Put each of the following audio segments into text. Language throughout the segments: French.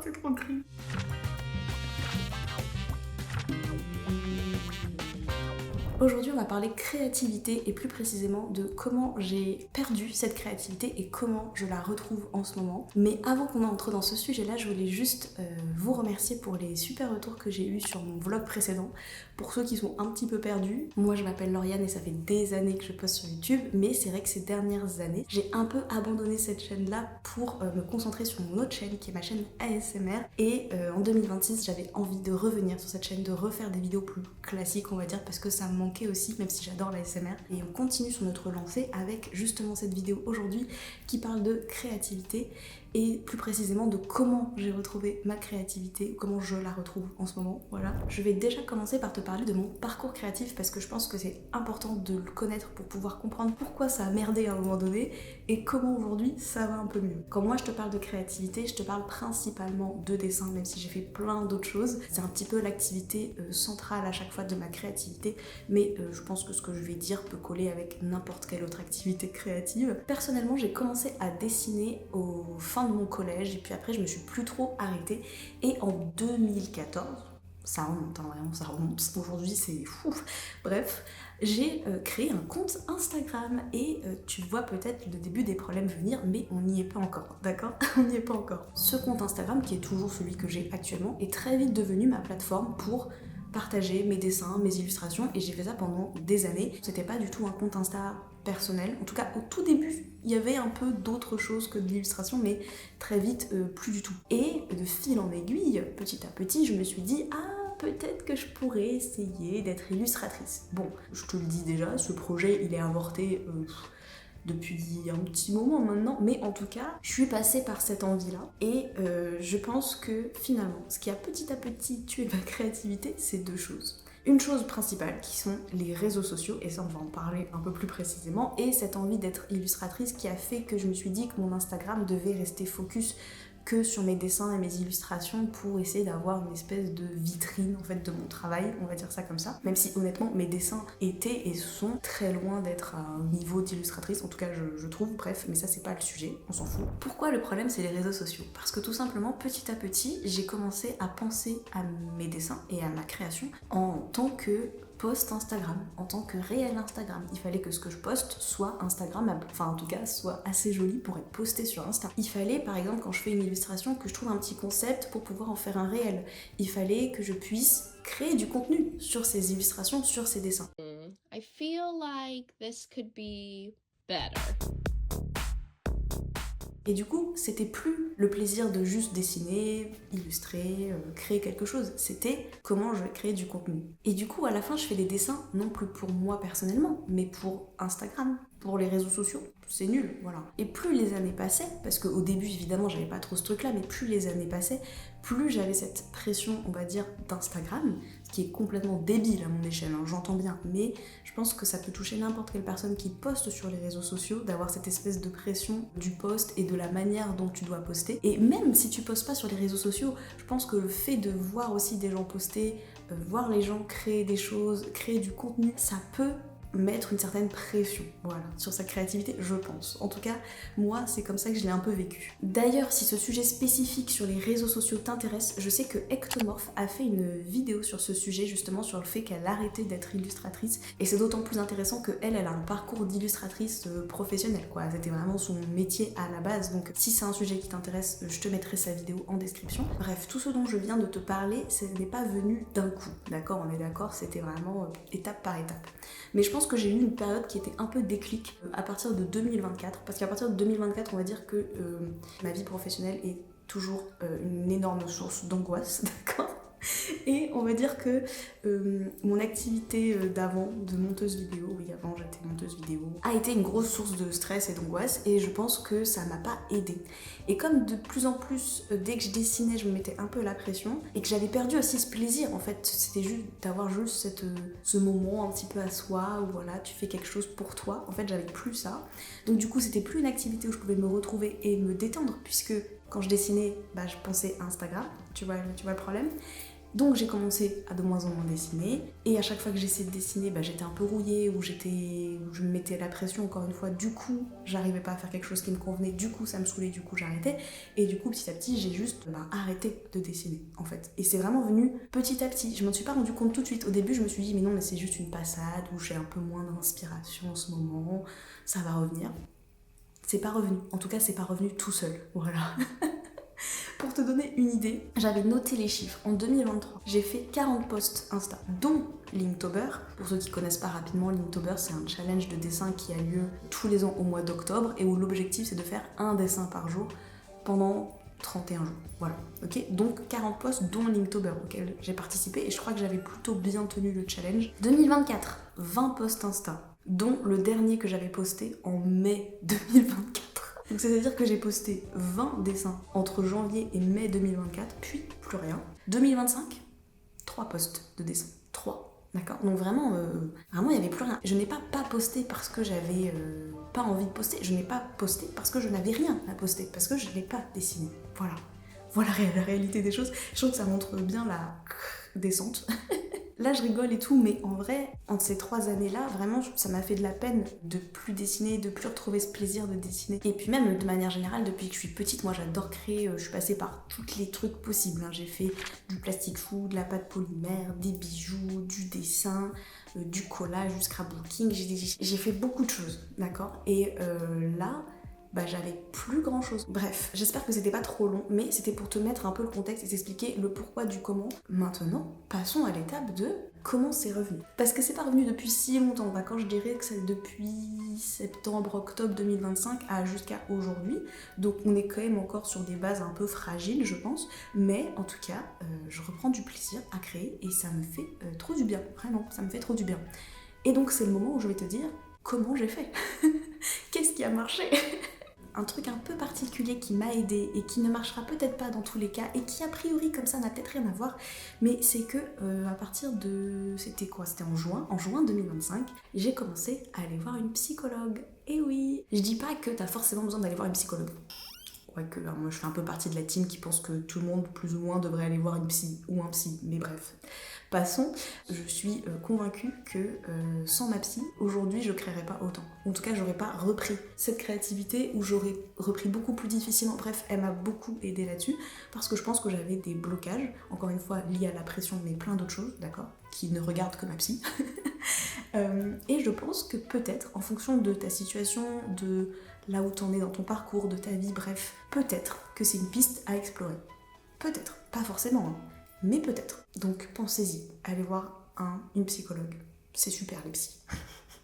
c'est trop gris. Aujourd'hui, on va parler créativité et plus précisément de comment j'ai perdu cette créativité et comment je la retrouve en ce moment. Mais avant qu'on entre dans ce sujet-là, je voulais juste vous remercier pour les super retours que j'ai eus sur mon vlog précédent. Pour ceux qui sont un petit peu perdus, moi je m'appelle Lauriane et ça fait des années que je poste sur YouTube, mais c'est vrai que ces dernières années, j'ai un peu abandonné cette chaîne-là pour me concentrer sur mon autre chaîne qui est ma chaîne ASMR. Et en 2026, j'avais envie de revenir sur cette chaîne, de refaire des vidéos plus classiques, on va dire, parce que ça me manquait aussi, même si j'adore l'ASMR. Et on continue sur notre lancée avec justement cette vidéo aujourd'hui qui parle de créativité et plus précisément de comment j'ai retrouvé ma créativité, comment je la retrouve en ce moment, voilà. Je vais déjà commencer par te parler de mon parcours créatif parce que je pense que c'est important de le connaître pour pouvoir comprendre pourquoi ça a merdé à un moment donné et comment aujourd'hui ça va un peu mieux. Quand moi je te parle de créativité, je te parle principalement de dessin, même si j'ai fait plein d'autres choses. C'est un petit peu l'activité centrale à chaque fois de ma créativité, mais je pense que ce que je vais dire peut coller avec n'importe quelle autre activité créative. Personnellement, j'ai commencé à dessiner au fin de mon collège et puis après je me suis plus trop arrêtée et en 2014, ça remonte, hein, vraiment ça remonte, aujourd'hui c'est fou, bref, j'ai créé un compte Instagram et tu vois peut-être le début des problèmes venir, mais on n'y est pas encore, d'accord? On n'y est pas encore. Ce compte Instagram, qui est toujours celui que j'ai actuellement, est très vite devenu ma plateforme pour partager mes dessins, mes illustrations, et j'ai fait ça pendant des années. C'était pas du tout un compte Insta personnel, en tout cas au tout début il y avait un peu d'autres choses que de l'illustration, mais très vite plus du tout. Et de fil en aiguille, petit à petit, je me suis dit peut-être que je pourrais essayer d'être illustratrice. Bon, je te le dis déjà, ce projet il est avorté depuis un petit moment maintenant, mais en tout cas, je suis passée par cette envie-là et je pense que finalement, ce qui a petit à petit tué ma créativité, c'est deux choses. Une chose principale qui sont les réseaux sociaux, et ça on va en parler un peu plus précisément, et cette envie d'être illustratrice qui a fait que je me suis dit que mon Instagram devait rester focus que sur mes dessins et mes illustrations pour essayer d'avoir une espèce de vitrine en fait de mon travail, on va dire ça comme ça. Même si honnêtement mes dessins étaient et sont très loin d'être à un niveau d'illustratrice, en tout cas je trouve, bref, mais ça c'est pas le sujet, on s'en fout. Pourquoi le problème c'est les réseaux sociaux? Parce que tout simplement petit à petit j'ai commencé à penser à mes dessins et à ma création en tant que post Instagram, en tant que réel Instagram. Il fallait que ce que je poste soit Instagrammable, enfin en tout cas soit assez joli pour être posté sur Insta. Il fallait par exemple quand je fais une illustration que je trouve un petit concept pour pouvoir en faire un réel. Il fallait que je puisse créer du contenu sur ces illustrations, sur ces dessins. I feel like this could be better. Et du coup, c'était plus le plaisir de juste dessiner, illustrer, créer quelque chose. C'était comment je vais créer du contenu. Et du coup, à la fin, je fais des dessins, non plus pour moi personnellement, mais pour Instagram, pour les réseaux sociaux. C'est nul, voilà. Et plus les années passaient, parce qu'au début, évidemment, j'avais pas trop ce truc-là, mais plus les années passaient, plus j'avais cette pression, on va dire, d'Instagram, ce qui est complètement débile à mon échelle, hein, j'entends bien, mais je pense que ça peut toucher n'importe quelle personne qui poste sur les réseaux sociaux, d'avoir cette espèce de pression du post et de la manière dont tu dois poster. Et même si tu postes pas sur les réseaux sociaux, je pense que le fait de voir aussi des gens poster, voir les gens créer des choses, créer du contenu, ça peut mettre une certaine pression, voilà, sur sa créativité, je pense. En tout cas, moi, c'est comme ça que je l'ai un peu vécu. D'ailleurs, si ce sujet spécifique sur les réseaux sociaux t'intéresse, je sais que Ectomorph a fait une vidéo sur ce sujet, justement sur le fait qu'elle arrêtait d'être illustratrice, et c'est d'autant plus intéressant que elle a un parcours d'illustratrice professionnelle, quoi. C'était vraiment son métier à la base, donc si c'est un sujet qui t'intéresse, je te mettrai sa vidéo en description. Bref, tout ce dont je viens de te parler, ce n'est pas venu d'un coup, d'accord? On est d'accord, c'était vraiment étape par étape. Mais je pense que j'ai eu une période qui était un peu déclic à partir de 2024, parce qu'à partir de 2024, on va dire que ma vie professionnelle est toujours une énorme source d'angoisse, d'accord? Et on va dire que mon activité d'avant, de monteuse vidéo, oui avant j'étais monteuse vidéo, a été une grosse source de stress et d'angoisse et je pense que ça m'a pas aidée. Et comme de plus en plus, dès que je dessinais, je me mettais un peu la pression et que j'avais perdu aussi ce plaisir en fait, c'était juste d'avoir juste ce moment un petit peu à soi où voilà, tu fais quelque chose pour toi, en fait j'avais plus ça. Donc du coup c'était plus une activité où je pouvais me retrouver et me détendre puisque quand je dessinais, bah, je pensais à Instagram, tu vois le problème. Donc j'ai commencé à de moins en moins dessiner, et à chaque fois que j'essayais de dessiner, j'étais un peu rouillée, ou je me mettais la pression encore une fois, du coup j'arrivais pas à faire quelque chose qui me convenait, du coup ça me saoulait, du coup j'arrêtais, et du coup petit à petit j'ai juste arrêté de dessiner en fait. Et c'est vraiment venu petit à petit, je m'en suis pas rendu compte tout de suite. Au début je me suis dit mais non, mais c'est juste une passade, ou j'ai un peu moins d'inspiration en ce moment, ça va revenir. C'est pas revenu, en tout cas c'est pas revenu tout seul, voilà. Pour te donner une idée, j'avais noté les chiffres. En 2023, j'ai fait 40 posts Insta, dont Linktober. Pour ceux qui connaissent pas rapidement, Linktober, c'est un challenge de dessin qui a lieu tous les ans au mois d'octobre, et où l'objectif c'est de faire un dessin par jour pendant 31 jours. Voilà, ok. Donc 40 posts dont Linktober auquel j'ai participé, et je crois que j'avais plutôt bien tenu le challenge. 2024, 20 posts Insta, dont le dernier que j'avais posté en mai 2024. Donc c'est-à-dire que j'ai posté 20 dessins entre janvier et mai 2024, puis plus rien. 2025, 3 posts de dessins. 3. D'accord. Donc vraiment, il n'y avait plus rien. Je n'ai pas posté parce que j'avais pas envie de poster. Je n'ai pas posté parce que je n'avais rien à poster, parce que je n'ai pas dessiné. Voilà. Voilà la réalité des choses. Je trouve que ça montre bien la descente. Là, je rigole et tout, mais en vrai, entre ces 3 années-là, vraiment, ça m'a fait de la peine de plus dessiner, de plus retrouver ce plaisir de dessiner. Et puis même, de manière générale, depuis que je suis petite, moi, j'adore créer. Je suis passée par tous les trucs possibles. J'ai fait du plastic fou, de la pâte polymère, des bijoux, du dessin, du collage, du scrapbooking. J'ai fait beaucoup de choses, d'accord. Et là... j'avais plus grand chose. Bref, j'espère que c'était pas trop long, mais c'était pour te mettre un peu le contexte et t'expliquer le pourquoi du comment. Maintenant, passons à l'étape de comment c'est revenu. Parce que c'est pas revenu depuis si longtemps, d'accord. Je dirais que c'est depuis septembre-octobre 2025 à jusqu'à aujourd'hui. Donc on est quand même encore sur des bases un peu fragiles, je pense. Mais en tout cas, je reprends du plaisir à créer et ça me fait trop du bien. Vraiment, ça me fait trop du bien. Et donc c'est le moment où je vais te dire comment j'ai fait. Qu'est-ce qui a marché? Un truc un peu particulier qui m'a aidé et qui ne marchera peut-être pas dans tous les cas, et qui a priori comme ça n'a peut-être rien à voir, mais c'est que à partir de... C'était quoi? C'était en juin 2025, j'ai commencé à aller voir une psychologue. Et oui, je dis pas que t'as forcément besoin d'aller voir une psychologue. Ouais, que moi je fais un peu partie de la team qui pense que tout le monde plus ou moins devrait aller voir une psy ou un psy, mais bref. Passons, je suis convaincue que sans ma psy, aujourd'hui je créerais pas autant. En tout cas, j'aurais pas repris cette créativité, ou j'aurais repris beaucoup plus difficilement. Bref, elle m'a beaucoup aidée là-dessus, parce que je pense que j'avais des blocages, encore une fois liés à la pression, mais plein d'autres choses, d'accord, qui ne regardent que ma psy. Et je pense que peut-être, en fonction de ta situation, de là où t'en es dans ton parcours, de ta vie, bref, peut-être que c'est une piste à explorer. Peut-être, pas forcément, hein, mais peut-être. Donc pensez-y, allez voir une psychologue. C'est super les psys.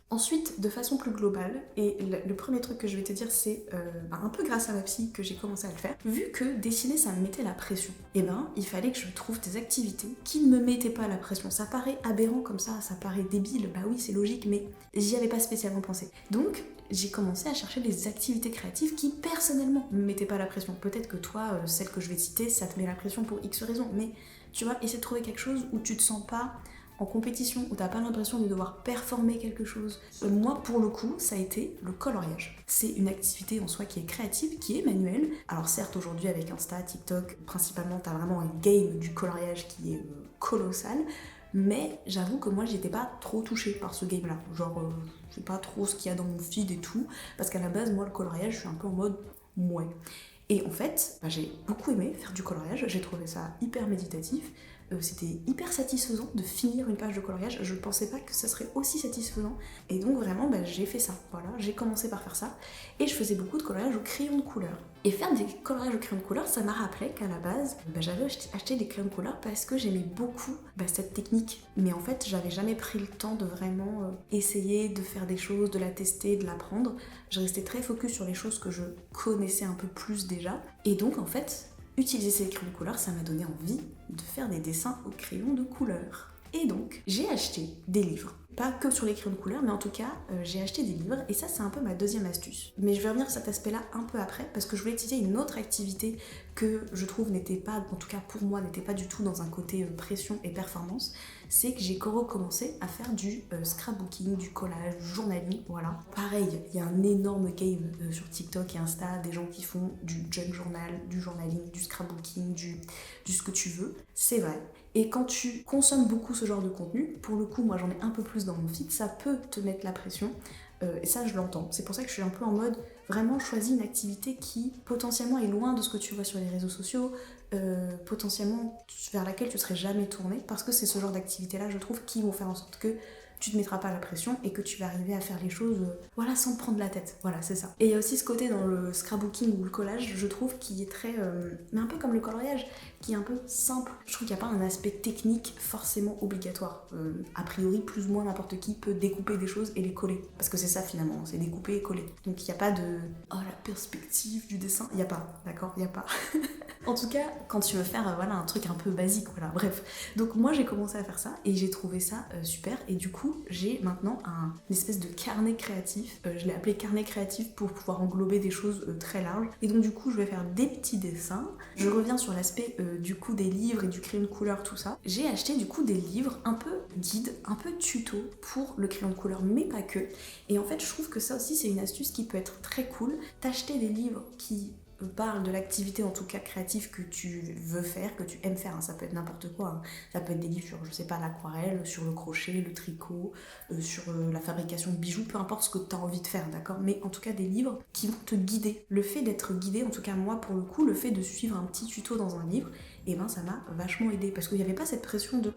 Ensuite, de façon plus globale, et le premier truc que je vais te dire, c'est un peu grâce à ma psy que j'ai commencé à le faire. Vu que dessiner, ça me mettait la pression, il fallait que je trouve des activités qui ne me mettaient pas la pression. Ça paraît aberrant comme ça paraît débile, oui c'est logique, mais j'y avais pas spécialement pensé. Donc, j'ai commencé à chercher des activités créatives qui personnellement ne me mettaient pas la pression. Peut-être que toi, celle que je vais te citer, ça te met la pression pour X raisons, mais tu vois, essaie de trouver quelque chose où tu te sens pas en compétition, où t'as pas l'impression de devoir performer quelque chose. Moi, pour le coup, ça a été le coloriage. C'est une activité en soi qui est créative, qui est manuelle. Alors certes, aujourd'hui, avec Insta, TikTok, principalement, t'as vraiment un game du coloriage qui est colossal, mais j'avoue que moi, j'étais pas trop touchée par ce game-là. Genre, je sais pas trop ce qu'il y a dans mon feed et tout, parce qu'à la base, moi, le coloriage, je suis un peu en mode mouais. Et en fait, j'ai beaucoup aimé faire du coloriage, j'ai trouvé ça hyper méditatif. C'était hyper satisfaisant de finir une page de coloriage. Je pensais pas que ça serait aussi satisfaisant. Et donc vraiment, j'ai fait ça. Voilà, j'ai commencé par faire ça. Et je faisais beaucoup de coloriage au crayon de couleur. Et faire des coloriages au crayon de couleur, ça m'a rappelé qu'à la base, j'avais acheté des crayons de couleur parce que j'aimais beaucoup cette technique. Mais en fait, j'avais jamais pris le temps de vraiment essayer de faire des choses, de la tester, de l'apprendre. Je restais très focus sur les choses que je connaissais un peu plus déjà. Et donc en fait, utiliser ces crayons de couleur, ça m'a donné envie de faire des dessins au crayon de couleur. Et donc, j'ai acheté des livres. pas que sur les crayons de couleur, mais en tout cas, j'ai acheté des livres et ça, c'est un peu ma deuxième astuce. Mais je vais revenir sur cet aspect-là un peu après parce que je voulais utiliser une autre activité que je trouve n'était pas, en tout cas pour moi, n'était pas du tout dans un côté pression et performance. C'est que j'ai recommencé à faire du scrapbooking, du collage, du journaling, voilà. Pareil, il y a un énorme game sur TikTok et Insta, des gens qui font du junk journal, du journaling, du scrapbooking, du ce que tu veux. C'est vrai. Et quand tu consommes beaucoup ce genre de contenu, pour le coup, moi j'en ai un peu plus dans mon feed, ça peut te mettre la pression. Et ça, je l'entends. C'est pour ça que je suis un peu en mode vraiment choisis une activité qui potentiellement est loin de ce que tu vois sur les réseaux sociaux, potentiellement vers laquelle tu serais jamais tourné, parce que c'est ce genre d'activité-là, je trouve, qui vont faire en sorte que tu te mettras pas la pression et que tu vas arriver à faire les choses voilà, sans te prendre la tête. Voilà, c'est ça. Et il y a aussi ce côté dans le scrapbooking ou le collage, je trouve, qui est très... mais un peu comme le coloriage, qui est un peu simple. Je trouve qu'il n'y a pas un aspect technique forcément obligatoire. A priori, plus ou moins n'importe qui peut découper des choses et les coller. Parce que c'est ça finalement, c'est découper et coller. Donc il n'y a pas de... Oh, la perspective du dessin. Il n'y a pas, d'accord? Il n'y a pas. En tout cas, quand tu veux faire voilà, un truc un peu basique, voilà, bref. Donc moi j'ai commencé à faire ça et j'ai trouvé ça super. Et du coup, j'ai maintenant une espèce de carnet créatif. Je l'ai appelé carnet créatif pour pouvoir englober des choses très larges. Et donc du coup, je vais faire des petits dessins. Je reviens sur l'aspect du coup des livres et du crayon de couleur, tout ça. J'ai acheté du coup des livres un peu guides, un peu tuto pour le crayon de couleur, mais pas que. Et en fait, je trouve que ça aussi, c'est une astuce qui peut être très cool. T'acheter des livres qui parle de l'activité en tout cas créative que tu veux faire, que tu aimes faire, hein. Ça peut être n'importe quoi, hein. Ça peut être des livres sur, je sais pas, l'aquarelle, sur le crochet, le tricot, sur la fabrication de bijoux, peu importe ce que tu as envie de faire, d'accord? Mais en tout cas des livres qui vont te guider. Le fait d'être guidé, en tout cas moi pour le coup, le fait de suivre un petit tuto dans un livre, et ben ça m'a vachement aidé parce qu'il n'y avait pas cette pression de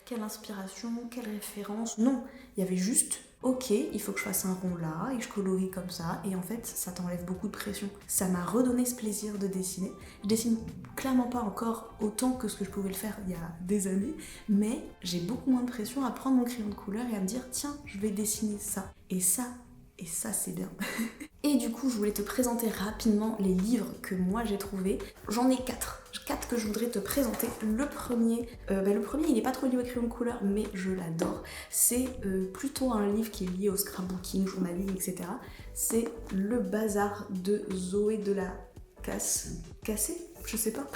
quelle inspiration, quelle référence, non, il y avait juste ok, il faut que je fasse un rond là et je colorie comme ça et en fait ça t'enlève beaucoup de pression. Ça m'a redonné ce plaisir de dessiner. Je dessine clairement pas encore autant que ce que je pouvais le faire il y a des années, mais j'ai beaucoup moins de pression à prendre mon crayon de couleur et à me dire tiens, je vais dessiner ça. Et ça c'est bien. Et du coup, je voulais te présenter rapidement les livres que moi j'ai trouvés. J'en ai 4 que je voudrais te présenter. Le premier, il n'est pas trop lié au crayon de couleur, mais je l'adore. C'est plutôt un livre qui est lié au scrapbooking, journaling, etc. C'est Le Bazar de Zoé de la Cassé, je sais pas.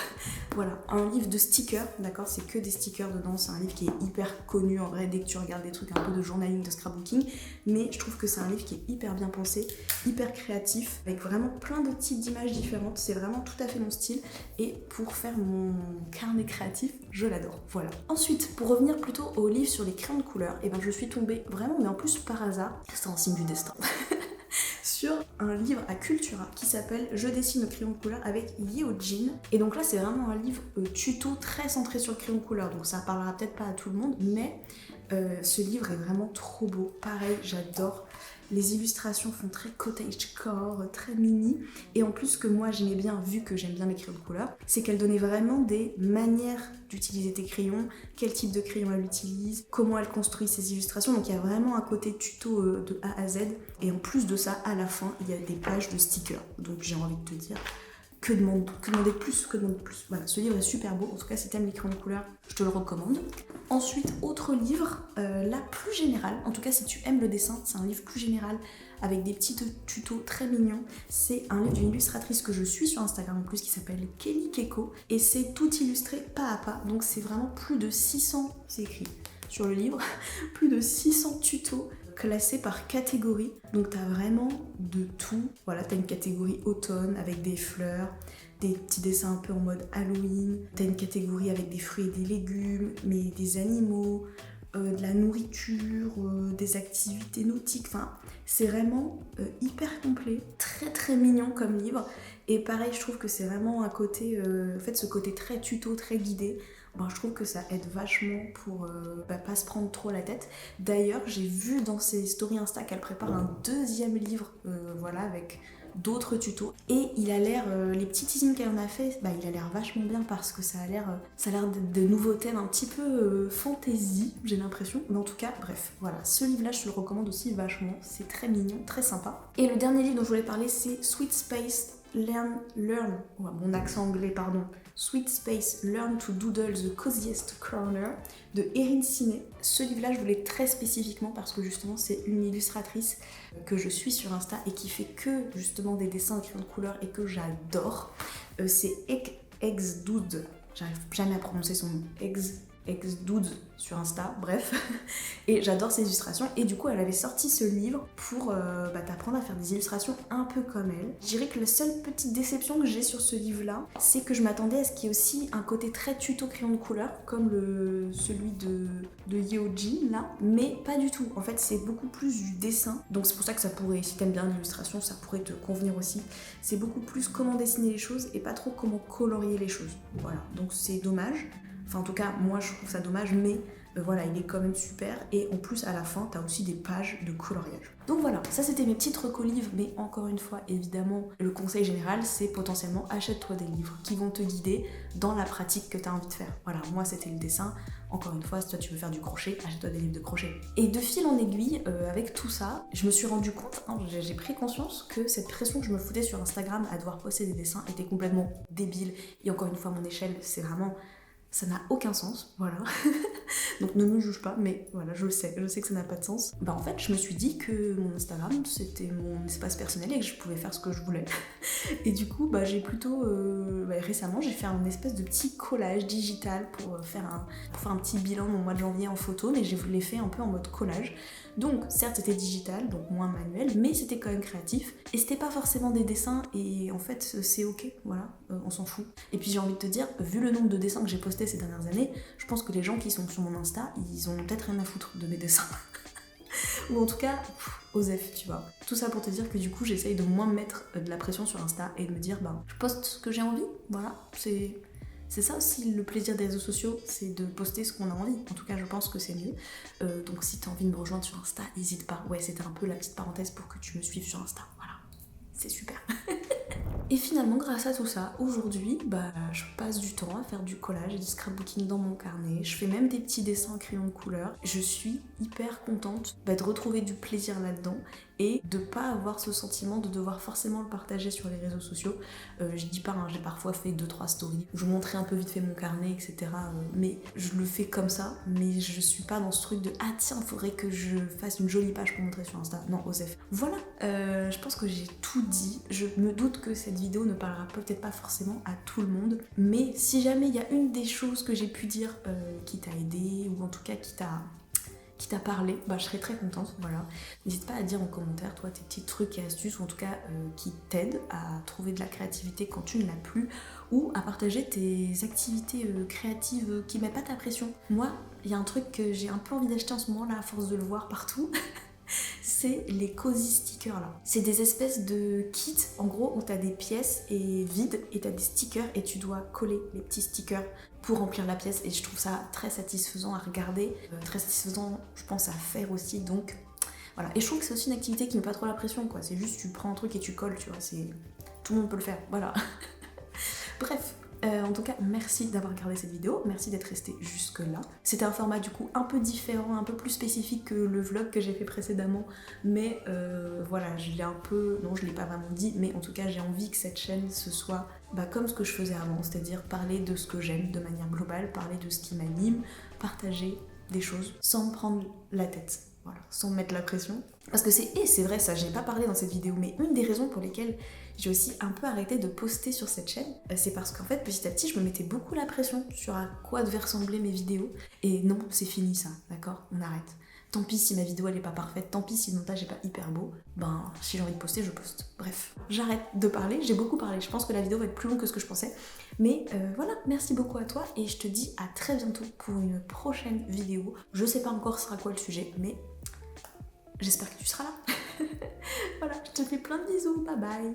Voilà, un livre de stickers, d'accord, c'est que des stickers dedans, c'est un livre qui est hyper connu en vrai dès que tu regardes des trucs un peu de journaling, de scrapbooking, mais je trouve que c'est un livre qui est hyper bien pensé, hyper créatif, avec vraiment plein de types d'images différentes, c'est vraiment tout à fait mon style, et pour faire mon carnet créatif, je l'adore, voilà. Ensuite, pour revenir plutôt au livre sur les crayons de couleur, et ben je suis tombée vraiment, mais en plus par hasard, c'est un signe du destin. Sur un livre à Cultura qui s'appelle Je dessine au crayon de couleur avec Yeojin. Et donc là c'est vraiment un livre tuto très centré sur le crayon de couleur, donc ça parlera peut-être pas à tout le monde, mais ce livre est vraiment trop beau. Pareil, j'adore. Les illustrations font très cottagecore, très mini. Et en plus, ce que moi j'aimais bien, vu que j'aime bien les crayons de couleur, c'est qu'elle donnait vraiment des manières d'utiliser tes crayons, quel type de crayon elle utilise, comment elle construit ses illustrations. Donc il y a vraiment un côté tuto de A à Z. Et en plus de ça, à la fin, il y a des pages de stickers. Donc j'ai envie de te dire, que demander de plus, Voilà, ce livre est super beau, en tout cas si t'aimes les crayons de couleur, je te le recommande. Ensuite, autre livre, là plus général, en tout cas si tu aimes le dessin, c'est un livre plus général avec des petits tutos très mignons. C'est un livre d'une illustratrice que je suis sur Instagram en plus qui s'appelle Kelly Keko et c'est tout illustré pas à pas, donc c'est vraiment plus de 600, c'est écrit sur le livre, plus de 600 tutos classés par catégorie. Donc t'as vraiment de tout. Voilà, t'as une catégorie automne avec des fleurs, des petits dessins un peu en mode Halloween. T'as une catégorie avec des fruits et des légumes, mais des animaux, de la nourriture, des activités nautiques. Enfin, c'est vraiment hyper complet, très très mignon comme livre. Et pareil, je trouve que c'est vraiment un côté, en fait, ce côté très tuto, très guidé. Ben, je trouve que ça aide vachement pour pas se prendre trop la tête. D'ailleurs, j'ai vu dans ses stories Insta qu'elle prépare un deuxième livre, voilà, avec d'autres tutos. Et il a l'air, les petits teasings qu'elle en a fait, bah, il a l'air vachement bien parce que ça a l'air de nouveaux thèmes un petit peu fantasy, j'ai l'impression. Mais en tout cas, bref, voilà. Ce livre-là, je te le recommande aussi vachement. C'est très mignon, très sympa. Et le dernier livre dont je voulais parler, c'est Sweet Space mon accent anglais, pardon. Sweet Space, Learn to Doodle the Coziest Corner de Erin Siné. Ce livre-là, je voulais très spécifiquement parce que justement, c'est une illustratrice que je suis sur Insta et qui fait que justement des dessins à crayon de couleur et que j'adore. C'est Exdude, j'arrive jamais à prononcer son nom. Exdude sur Insta, bref. Et j'adore ses illustrations. Et du coup, elle avait sorti ce livre pour t'apprendre à faire des illustrations un peu comme elle. Je dirais que la seule petite déception que j'ai sur ce livre-là, c'est que je m'attendais à ce qu'il y ait aussi un côté très tuto crayon de couleur, comme celui de Yeojin, là. Mais pas du tout. En fait, c'est beaucoup plus du dessin. Donc c'est pour ça que ça pourrait, si t'aimes bien l'illustration, ça pourrait te convenir aussi. C'est beaucoup plus comment dessiner les choses et pas trop comment colorier les choses. Voilà. Donc c'est dommage. Enfin, en tout cas, moi, je trouve ça dommage, mais voilà, il est quand même super. Et en plus, à la fin, t'as aussi des pages de coloriage. Donc voilà, ça c'était mes petites recos livres, mais encore une fois, évidemment, le conseil général, c'est potentiellement achète-toi des livres qui vont te guider dans la pratique que t'as envie de faire. Voilà, moi, c'était le dessin. Encore une fois, si toi tu veux faire du crochet, achète-toi des livres de crochet. Et de fil en aiguille, avec tout ça, je me suis rendu compte, j'ai pris conscience que cette pression que je me foutais sur Instagram à devoir poster des dessins était complètement débile. Et encore une fois, mon échelle, c'est vraiment... ça n'a aucun sens, voilà. Donc ne me juge pas, mais voilà, je sais que ça n'a pas de sens. Bah en fait, je me suis dit que mon Instagram, c'était mon espace personnel et que je pouvais faire ce que je voulais. Et du coup, bah j'ai plutôt... récemment, j'ai fait un espèce de petit collage digital pour faire un petit bilan de mon mois de janvier en photo, mais je l'ai fait un peu en mode collage. Donc, certes, c'était digital, donc moins manuel, mais c'était quand même créatif. Et c'était pas forcément des dessins, et en fait, c'est ok, voilà, on s'en fout. Et puis j'ai envie de te dire, vu le nombre de dessins que j'ai postés ces dernières années, je pense que les gens qui sont sur mon Insta, ils ont peut-être rien à foutre de mes dessins. Ou en tout cas, osef, tu vois. Tout ça pour te dire que du coup, j'essaye de moins me mettre de la pression sur Insta et de me dire, je poste ce que j'ai envie, voilà, c'est ça aussi le plaisir des réseaux sociaux, c'est de poster ce qu'on a envie. En tout cas, je pense que c'est mieux. Donc si t'as envie de me rejoindre sur Insta, n'hésite pas. Ouais, c'était un peu la petite parenthèse pour que tu me suives sur Insta. Voilà, c'est super. Et finalement, grâce à tout ça, aujourd'hui, je passe du temps à faire du collage et du scrapbooking dans mon carnet. Je fais même des petits dessins en crayon de couleur. Je suis hyper contente de retrouver du plaisir là-dedans et de pas avoir ce sentiment de devoir forcément le partager sur les réseaux sociaux. Je dis pas, j'ai parfois fait 2-3 stories où je montrais un peu vite fait mon carnet, etc. Mais je le fais comme ça, mais je suis pas dans ce truc de ah tiens, faudrait que je fasse une jolie page pour montrer sur Insta. Non, osef. Voilà, je pense que j'ai tout dit. Je me doute que cette vidéo ne parlera peut-être pas forcément à tout le monde, mais si jamais il y a une des choses que j'ai pu dire qui t'a aidé, ou en tout cas qui t'a parlé, je serais très contente, voilà. N'hésite pas à dire en commentaire, toi, tes petits trucs et astuces, ou en tout cas qui t'aident à trouver de la créativité quand tu ne l'as plus, ou à partager tes activités créatives qui mettent pas ta pression. Moi, il y a un truc que j'ai un peu envie d'acheter en ce moment là, à force de le voir partout, c'est les cozy stickers là. C'est des espèces de kits, en gros, où t'as des pièces vides et t'as des stickers et tu dois coller les petits stickers pour remplir la pièce, et je trouve ça très satisfaisant à regarder, très satisfaisant je pense à faire aussi, donc voilà. Et je trouve que c'est aussi une activité qui met pas trop la pression quoi, c'est juste tu prends un truc et tu colles, tu vois, tout le monde peut le faire, voilà. Bref. En tout cas, merci d'avoir regardé cette vidéo, merci d'être resté jusque là. C'était un format du coup un peu différent, un peu plus spécifique que le vlog que j'ai fait précédemment, mais voilà, je l'ai pas vraiment dit, mais en tout cas j'ai envie que cette chaîne ce soit comme ce que je faisais avant, c'est-à-dire parler de ce que j'aime de manière globale, parler de ce qui m'anime, partager des choses sans me prendre la tête. Voilà, sans mettre la pression. Parce que c'est vrai ça, j'ai pas parlé dans cette vidéo, mais une des raisons pour lesquelles j'ai aussi un peu arrêté de poster sur cette chaîne, c'est parce qu'en fait, petit à petit, je me mettais beaucoup la pression sur à quoi devaient ressembler mes vidéos. Et non, c'est fini ça, d'accord? On arrête. Tant pis si ma vidéo elle est pas parfaite, tant pis si le montage est pas hyper beau, si j'ai envie de poster, je poste. Bref, j'arrête de parler, j'ai beaucoup parlé, je pense que la vidéo va être plus longue que ce que je pensais. Mais voilà, merci beaucoup à toi et je te dis à très bientôt pour une prochaine vidéo. Je sais pas encore ce sera quoi le sujet, mais j'espère que tu seras là. Voilà, je te fais plein de bisous, bye bye.